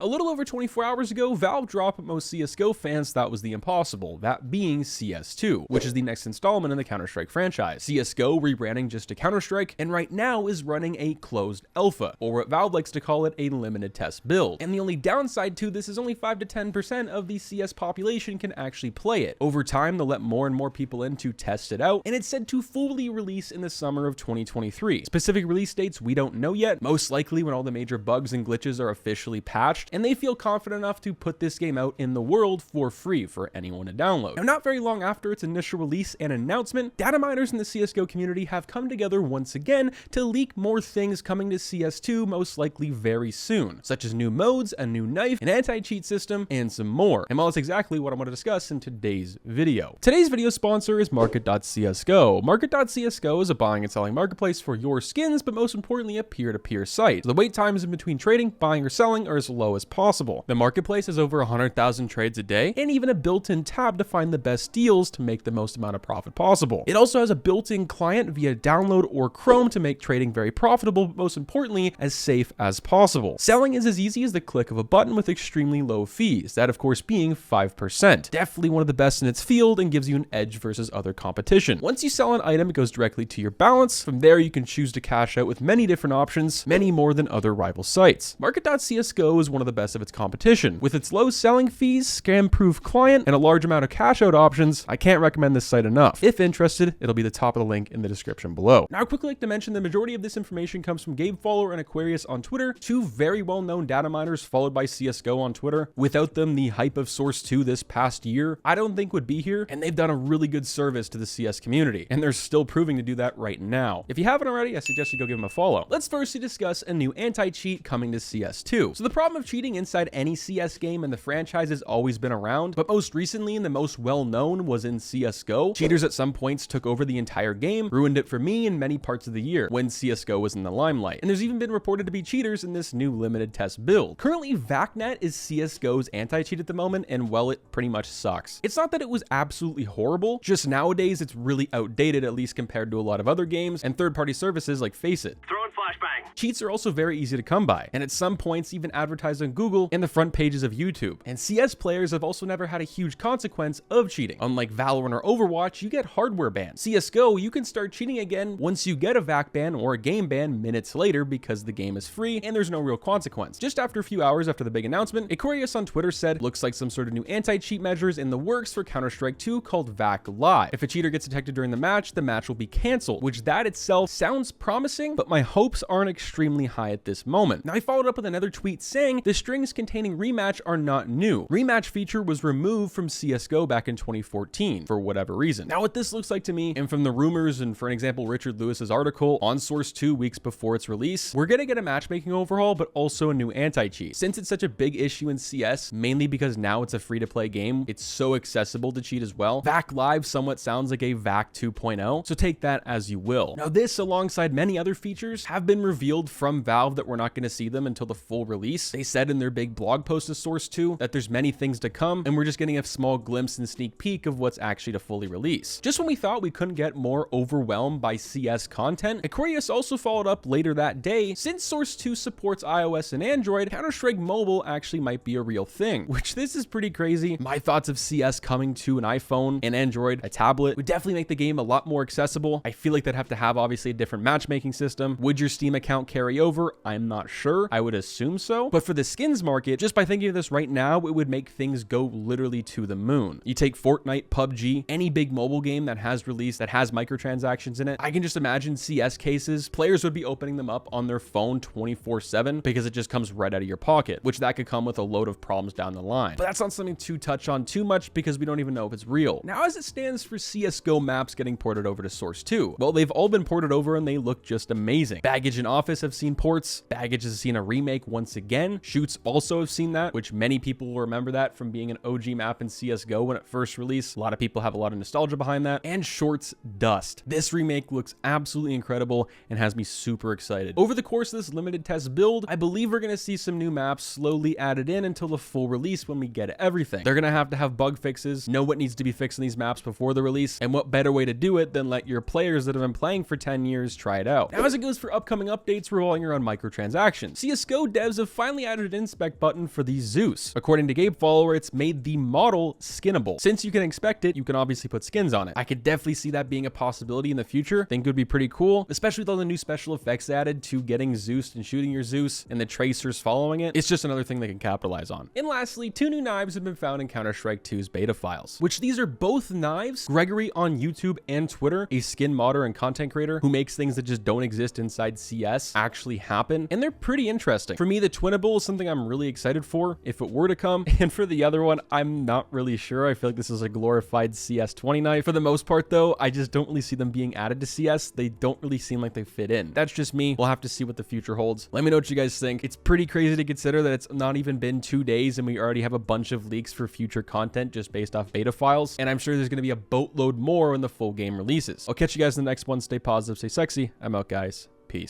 A little over 24 hours ago, Valve dropped what most CSGO fans thought was the impossible, that being CS2, which is the next installment in the Counter-Strike franchise. CSGO rebranding just to Counter-Strike, and right now is running a closed alpha, or what Valve likes to call it, a limited test build. And the only downside to this is only 5 to 10% of the CS population can actually play it. Over time, they'll let more and more people in to test it out, and it's said to fully release in the summer of 2023. Specific release dates we don't know yet, most likely when all the major bugs and glitches are officially patched, and they feel confident enough to put this game out in the world for free for anyone to download. Now, not very long after its initial release and announcement, data miners in the CSGO community have come together once again to leak more things coming to CS2 most likely very soon, such as new modes, a new knife, an anti-cheat system, and some more. And well, that's exactly what I'm going to discuss in today's video. Today's video sponsor is Market.CSGO. Market.CSGO is a buying and selling marketplace for your skins, but most importantly, a peer-to-peer site. So the wait times in between trading, buying, or selling are as low as possible. The marketplace has over 100,000 trades a day and even a built-in tab to find the best deals to make the most amount of profit possible. It also has a built-in client via download or Chrome to make trading very profitable, but most importantly, as safe as possible. Selling is as easy as the click of a button with extremely low fees, that of course being 5%. Definitely one of the best in its field and gives you an edge versus other competition. Once you sell an item, it goes directly to your balance. From there, you can choose to cash out with many different options, many more than other rival sites. Market.CSGO is one of the best of its competition. With its low selling fees, scam-proof client, and a large amount of cash out options, I can't recommend this site enough. If interested, it'll be the top of the link in the description below. Now, I'd quickly like to mention the majority of this information comes from Gabe Follower and Aquarius on Twitter, two very well-known data miners followed by CSGO on Twitter. Without them, the hype of Source 2 this past year, I don't think would be here, and they've done a really good service to the CS community, and they're still proving to do that right now. If you haven't already, I suggest you go give them a follow. Let's firstly discuss a new anti-cheat coming to CS2. So the problem of cheating inside any CS game in the franchise has always been around, but most recently and the most well-known was in CSGO. Cheaters at some points took over the entire game, ruined it for me in many parts of the year when CSGO was in the limelight. And there's even been reported to be cheaters in this new limited test build. Currently, VACnet is CSGO's anti-cheat at the moment, and well, it pretty much sucks. It's not that it was absolutely horrible, just nowadays it's really outdated, at least compared to a lot of other games and third-party services like Faceit. Throwing flashbang. Cheats are also very easy to come by, and at some points even advertised on Google and the front pages of YouTube. And CS players have also never had a huge consequence of cheating. Unlike Valorant or Overwatch, you get hardware bans. CSGO, you can start cheating again once you get a VAC ban or a game ban minutes later because the game is free and there's no real consequence. Just after a few hours after the big announcement, Aquarius on Twitter said, looks like some sort of new anti-cheat measures in the works for Counter-Strike 2 called VAC Live. If a cheater gets detected during the match will be canceled, which that itself sounds promising, but my hopes aren't extremely high at this moment. Now, I followed up with another tweet saying the strings containing rematch are not new. Rematch feature was removed from CSGO back in 2014 for whatever reason. Now, what this looks like to me, and from the rumors and for an example, Richard Lewis's article on Source 2 weeks before its release, we're gonna get a matchmaking overhaul, but also a new anti-cheat. Since it's such a big issue in CS, mainly because now it's a free-to-play game, it's so accessible to cheat as well. VAC Live somewhat sounds like a VAC 2.0, so take that as you will. Now, this, alongside many other features, have been revealed from Valve that we're not gonna see them until the full release. They said in their big blog post to Source 2 that there's many things to come, and we're just getting a small glimpse and sneak peek of what's actually to fully release. Just when we thought we couldn't get more overwhelmed by CS content, Aquarius also followed up later that day. Since Source 2 supports iOS and Android, Counter-Strike Mobile actually might be a real thing, which this is pretty crazy. My thoughts of CS coming to an iPhone and Android, a tablet, would definitely make the game a lot more accessible. I feel like they'd have to have obviously a different matchmaking system. Would your Steam account carry over? I'm not sure. I would assume so. But for the skins market, just by thinking of this right now, it would make things go literally to the moon. You take Fortnite, PUBG, any big mobile game that has released that has microtransactions in it, I can just imagine CS cases, players would be opening them up on their phone 24/7 because it just comes right out of your pocket, which that could come with a load of problems down the line. But that's not something to touch on too much because we don't even know if it's real. Now, as it stands for CSGO maps getting ported over to Source 2, well, they've all been ported over and they look just amazing. Baggage and Office have seen ports. Baggage has seen a remake once again. Shoots also have seen that, which many people will remember that from being an OG map in CSGO when it first released. A lot of people have a lot of nostalgia behind that. And Shorts Dust. This remake looks absolutely incredible and has me super excited. Over the course of this limited test build, I believe we're going to see some new maps slowly added in until the full release when we get everything. They're going to have bug fixes, know what needs to be fixed in these maps before the release, and what better way to do it than let your players that have been playing for 10 years try it out. Now, as it goes for upcoming upcoming updates revolving around microtransactions. CSGO devs have finally added an inspect button for the Zeus. According to Gabe Follower, it's made the model skinnable. Since you can inspect it, you can obviously put skins on it. I could definitely see that being a possibility in the future. Think it would be pretty cool, especially with all the new special effects added to getting Zeus and shooting your Zeus and the tracers following it. It's just another thing they can capitalize on. And lastly, 2 new knives have been found in Counter-Strike 2's beta files, which these are both knives Gregory on YouTube and Twitter, a skin modder and content creator who makes things that just don't exist inside CS, actually happen, and they're pretty interesting. For me, the Twinnable is something I'm really excited for if it were to come, and for the other one, I'm not really sure. I feel like this is a glorified CS20 knife. For the most part though, I just don't really see them being added to CS. They don't really seem like they fit in. That's just me. We'll have to see what the future holds. Let me know what you guys think. It's pretty crazy to consider that it's not even been 2 days and we already have a bunch of leaks for future content just based off beta files, and I'm sure there's going to be a boatload more when the full game releases. I'll catch you guys in the next one. Stay positive, stay sexy. I'm out, guys. Peace.